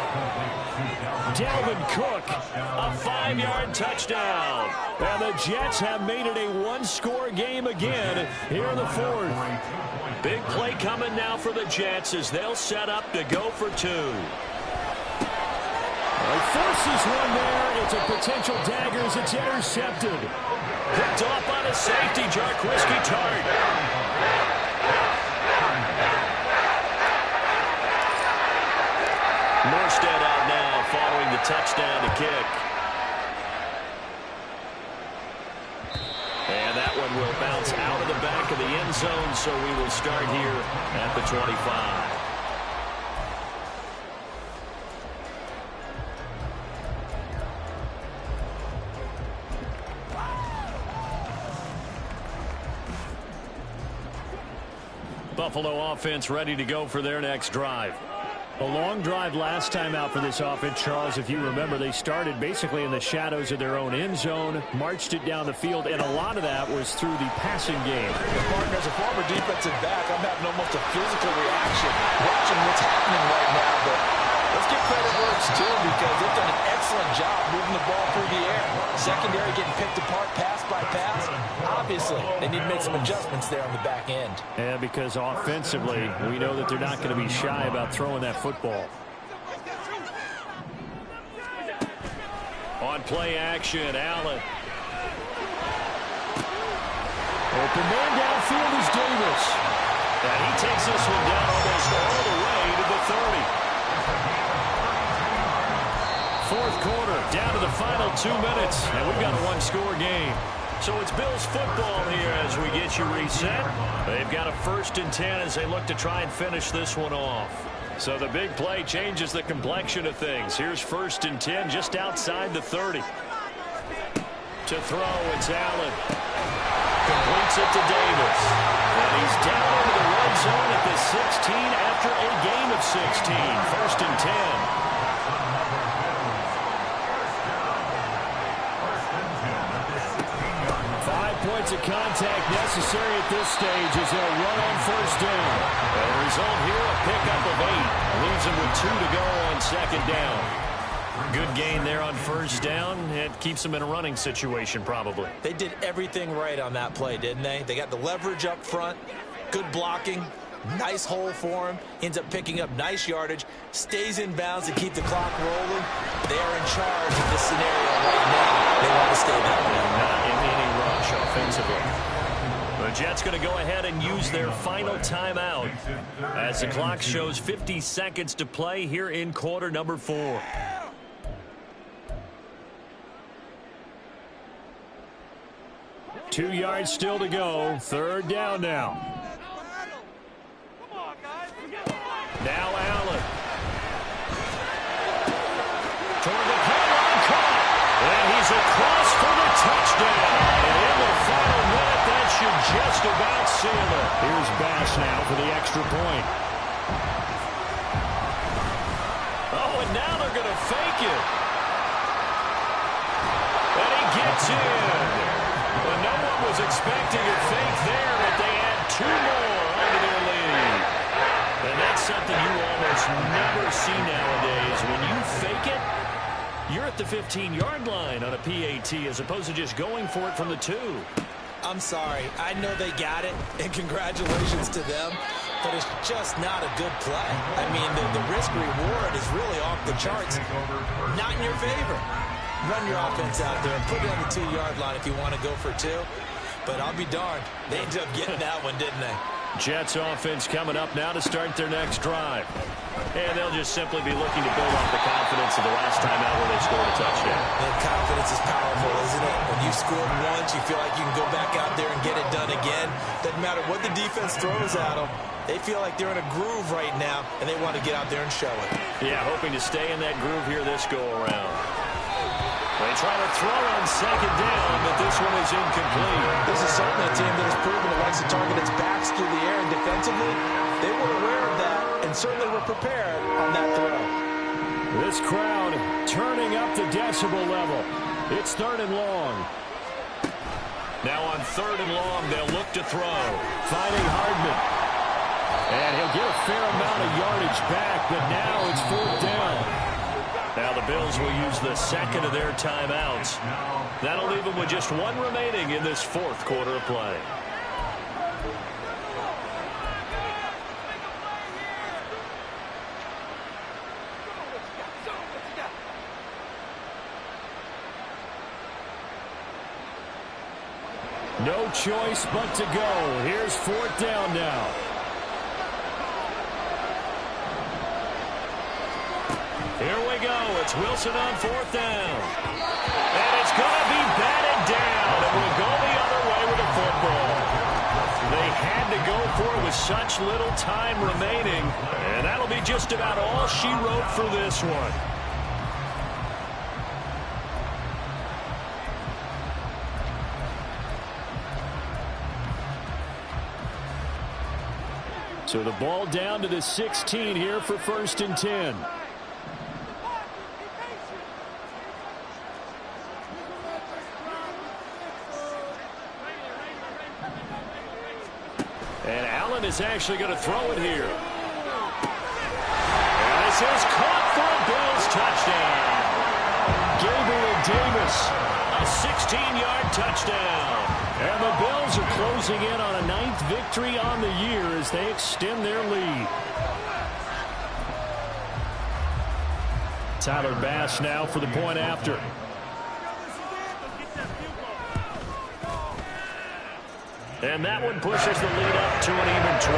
Dalvin Cook, a 5-yard touchdown. And the Jets have made it a 1-score game again here in the 4th. Big play coming now for the Jets as they'll set up to go for 2. Forces one there. It's a potential dagger as it's intercepted. Picked off on a safety, Jarquiski Tart. Morstead out now following the touchdown to kick. And that one will bounce out of the back of the end zone, so we will start here at the 25. Buffalo offense ready to go for their next drive. A long drive last time out for this offense, Charles. If you remember, they started basically in the shadows of their own end zone, marched it down the field, and a lot of that was through the passing game. Partner, as a former defensive back, I'm having almost a physical reaction watching what's happening right now. But let's give credit where it's due because they've done an excellent job moving the ball through the air. Secondary getting picked apart pass by pass. Obviously, they need to make some adjustments there on the back end. Yeah, because offensively, we know that they're not going to be shy about throwing that football. On play action, Allen. Open man downfield is Davis. And he takes this one down almost all the way to the 30. 4th quarter, down to the final 2 minutes, and we've got a 1-score game. So it's Bills football here as we get you reset. They've got a 1st and 10 as they look to try and finish this one off. So the big play changes the complexion of things. Here's 1st and 10 just outside the 30. To throw, it's Allen. Completes it to Davis. And he's down into the red zone at the 16 after a gain of 16. 1st and 10. 5-point offensive contact necessary at this stage as they'll run on first down. And the result here, a pickup of 8. Leaves them with 2 to go on second down. Good gain there on first down. It keeps them in a running situation probably. They did everything right on that play, didn't they? They got the leverage up front, good blocking, nice hole for him, ends up picking up nice yardage, stays in bounds to keep the clock rolling. They are in charge of this scenario right now. They want to stay that way. Not in any rush offensively. The Jets going to go ahead and use their final timeout as the clock shows 50 seconds to play here in quarter number 4. Two yards still to go. Third down now. Now Allen. Toward the pylon, caught. And he's across for the touchdown. And in the final minute, that should just about seal it. Here's Bass now for the extra point. Oh, and now they're going to fake it. And he gets in. Well, no one was expecting a fake there, but they add 2 more onto their lead. And that's something you almost never see nowadays. When you fake it, you're at the 15-yard line on a PAT as opposed to just going for it from the 2. I'm sorry. I know they got it, and congratulations to them, but it's just not a good play. I mean, the risk-reward is really off the charts. Not in your favor. Run your offense out there and put it on the 2-yard line if you want to go for 2. But I'll be darned. They ended up getting that one, didn't they? Jets offense coming up now to start their next drive. And they'll just simply be looking to build off the confidence of the last time out where they scored a touchdown. And confidence is powerful, isn't it? When you scored once, you feel like you can go back out there and get it done again. Doesn't matter what the defense throws at them. They feel like they're in a groove right now, and they want to get out there and show it. Yeah, hoping to stay in that groove here this go-around. They try to throw on second down, but this one is incomplete. This is certainly a team that has proven it likes to target its backs through the air, and defensively, they were aware of that and certainly were prepared on that throw. This crowd turning up the decibel level. It's 3rd and long. Now on 3rd and long, they'll look to throw. Finding Hardman. And he'll get a fair amount of yardage back, but now it's 4th down. Now the Bills will use the second of their timeouts. That'll leave them with just 1 remaining in this 4th quarter of play. No choice but to go. Here's 4th down now. Here we go. It's Wilson on 4th down. And it's going to be batted down. And we'll go the other way with the football. They had to go for it with such little time remaining. And that'll be just about all she wrote for this one. So the ball down to the 16 here for 1st and 10. And Allen is actually going to throw it here. And this is caught for a Bills touchdown. Gabriel Davis. A 16-yard touchdown. And the Bills are closing in on a 9th victory on the year as they extend their lead. Tyler Bass now for the point after. And that one pushes the lead up to an even 20.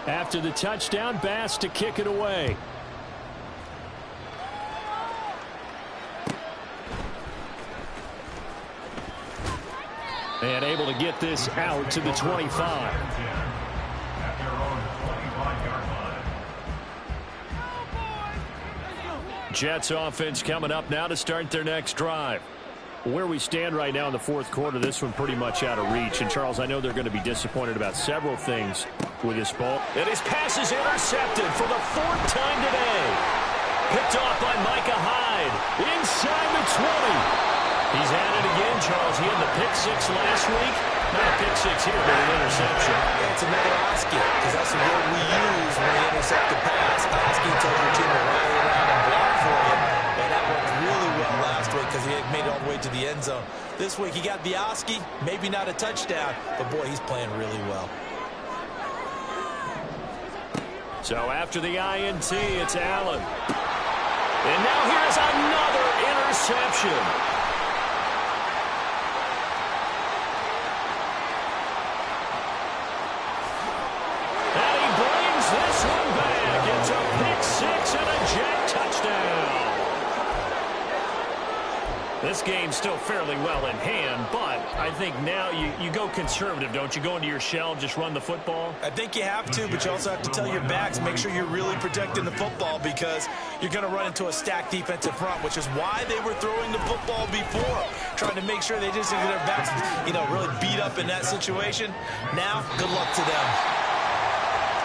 After the touchdown, Bass to kick it away. And able to get this out to the 25. Jets offense coming up now to start their next drive. Where we stand right now in the fourth quarter, this one pretty much out of reach. And, Charles, I know they're going to be disappointed about several things with this ball. And his pass is intercepted for the fourth time today. Picked off by Micah Hyde. Inside the 20. He's at it again, Charles. He had the pick six last week. Not a pick six here, but an interception. Yeah, it's another Oski, because that's the word we use when we intercept the pass. Oski tells your team to rally around and block for you. And that worked really well last week because he had made it all the way to the end zone. This week he got the Oski, maybe not a touchdown, but boy, he's playing really well. So after the INT, it's Allen. And now here's another interception. And he brings this one back. It's a pick six and a jet touchdown. This game's still fairly well in hand, but I think now you go conservative, don't you? Go into your shell, just run the football? I think you have to, but you also have to tell your backs, make sure you're really protecting the football because you're going to run into a stacked defensive front, which is why they were throwing the football before, trying to make sure they just get their backs, really beat up in that situation. Now, good luck to them.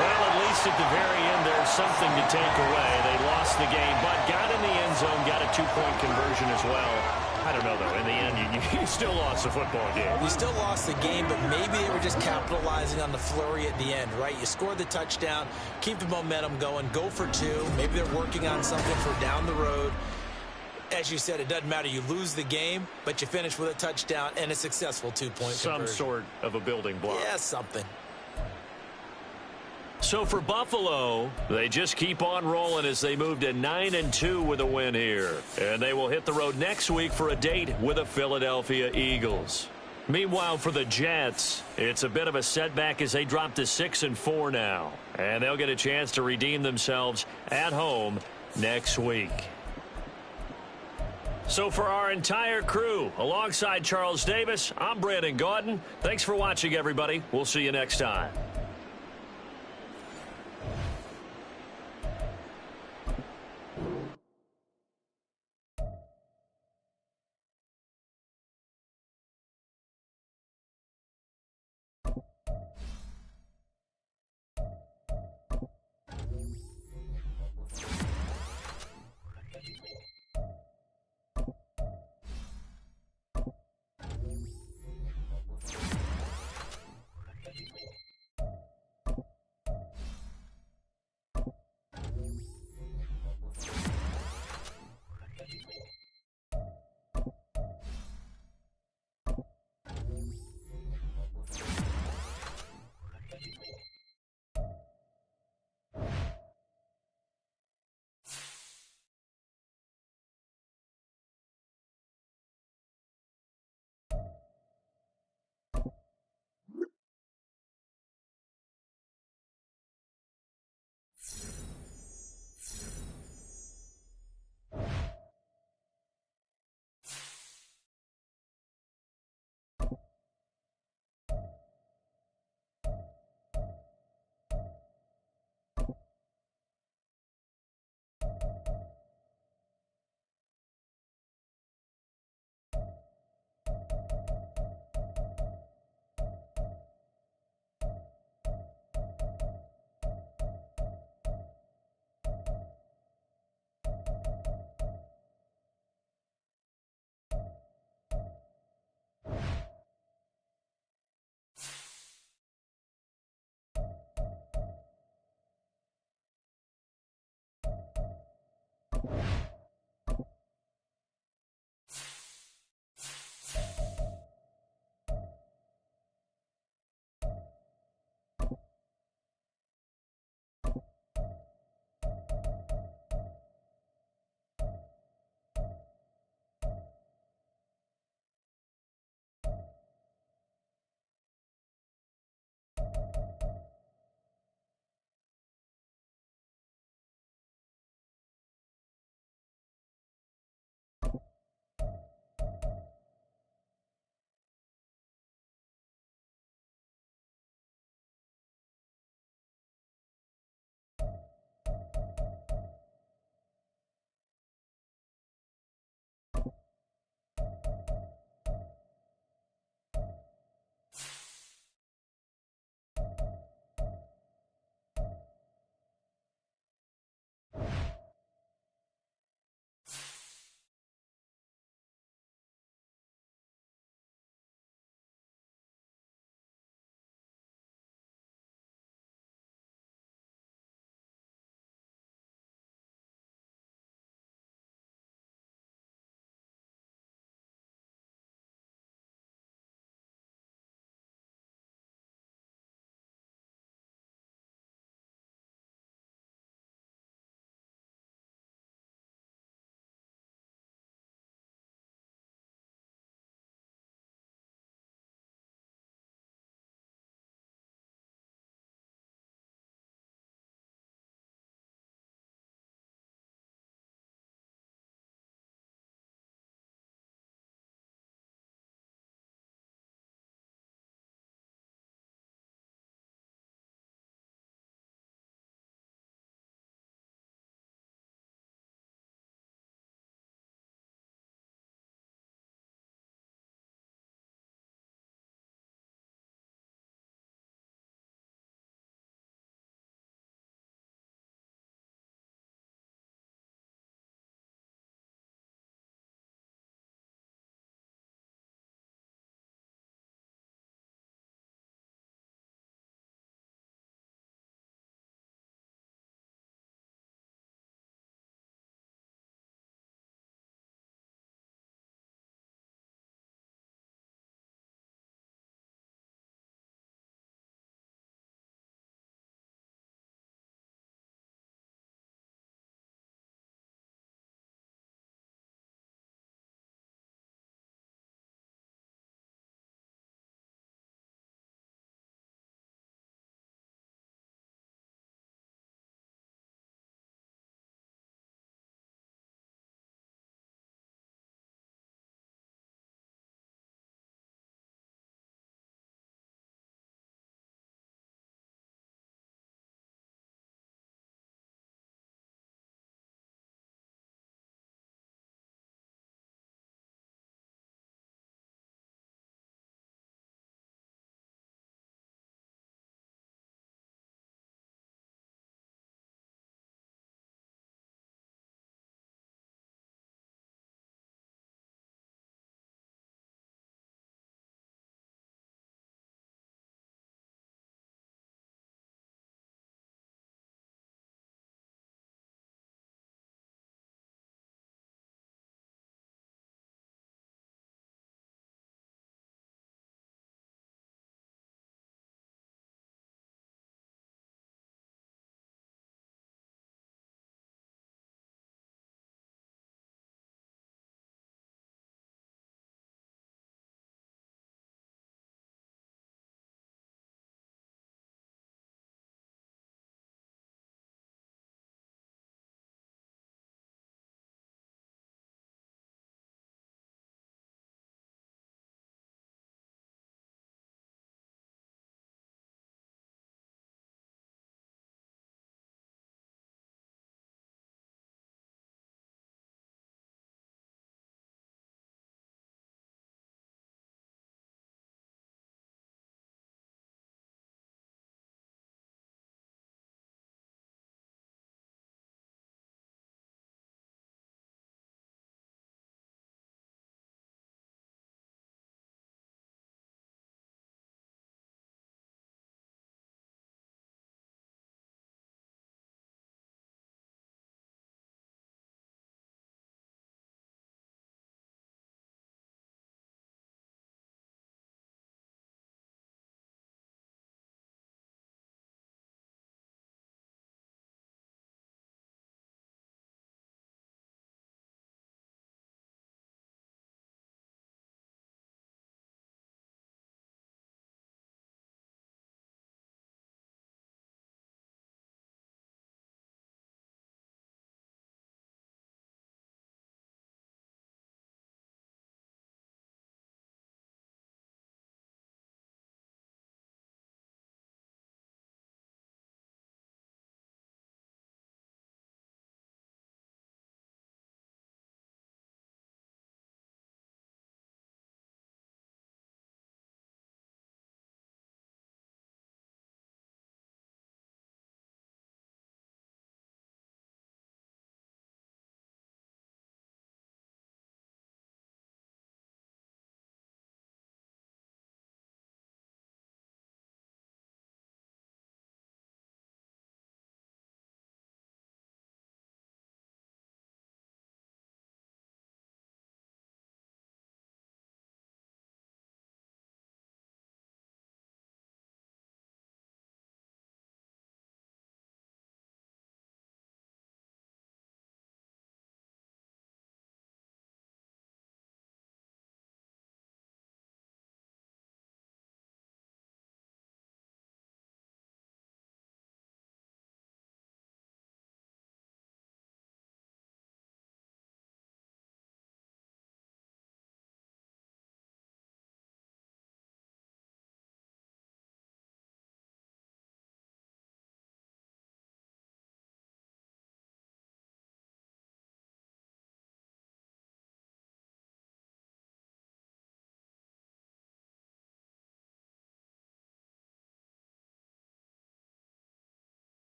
Well, at least at the very end, there's something to take away. They lost the game, but got in the end zone, got a two-point conversion as well. I don't know, though. In the end, you still lost the football game. You still lost the game, but maybe they were just capitalizing on the flurry at the end, right? You scored the touchdown, keep the momentum going, go for two. Maybe they're working on something for down the road. As you said, it doesn't matter. You lose the game, but you finish with a touchdown and a successful two-point conversion. Some sort of a building block. Yeah, something. So for Buffalo, they just keep on rolling as they move to 9-2 with a win here. And they will hit the road next week for a date with the Philadelphia Eagles. Meanwhile, for the Jets, it's a bit of a setback as they drop to 6-4 now. And they'll get a chance to redeem themselves at home next week. So for our entire crew, alongside Charles Davis, I'm Brandon Gaudin. Thanks for watching, everybody. We'll see you next time.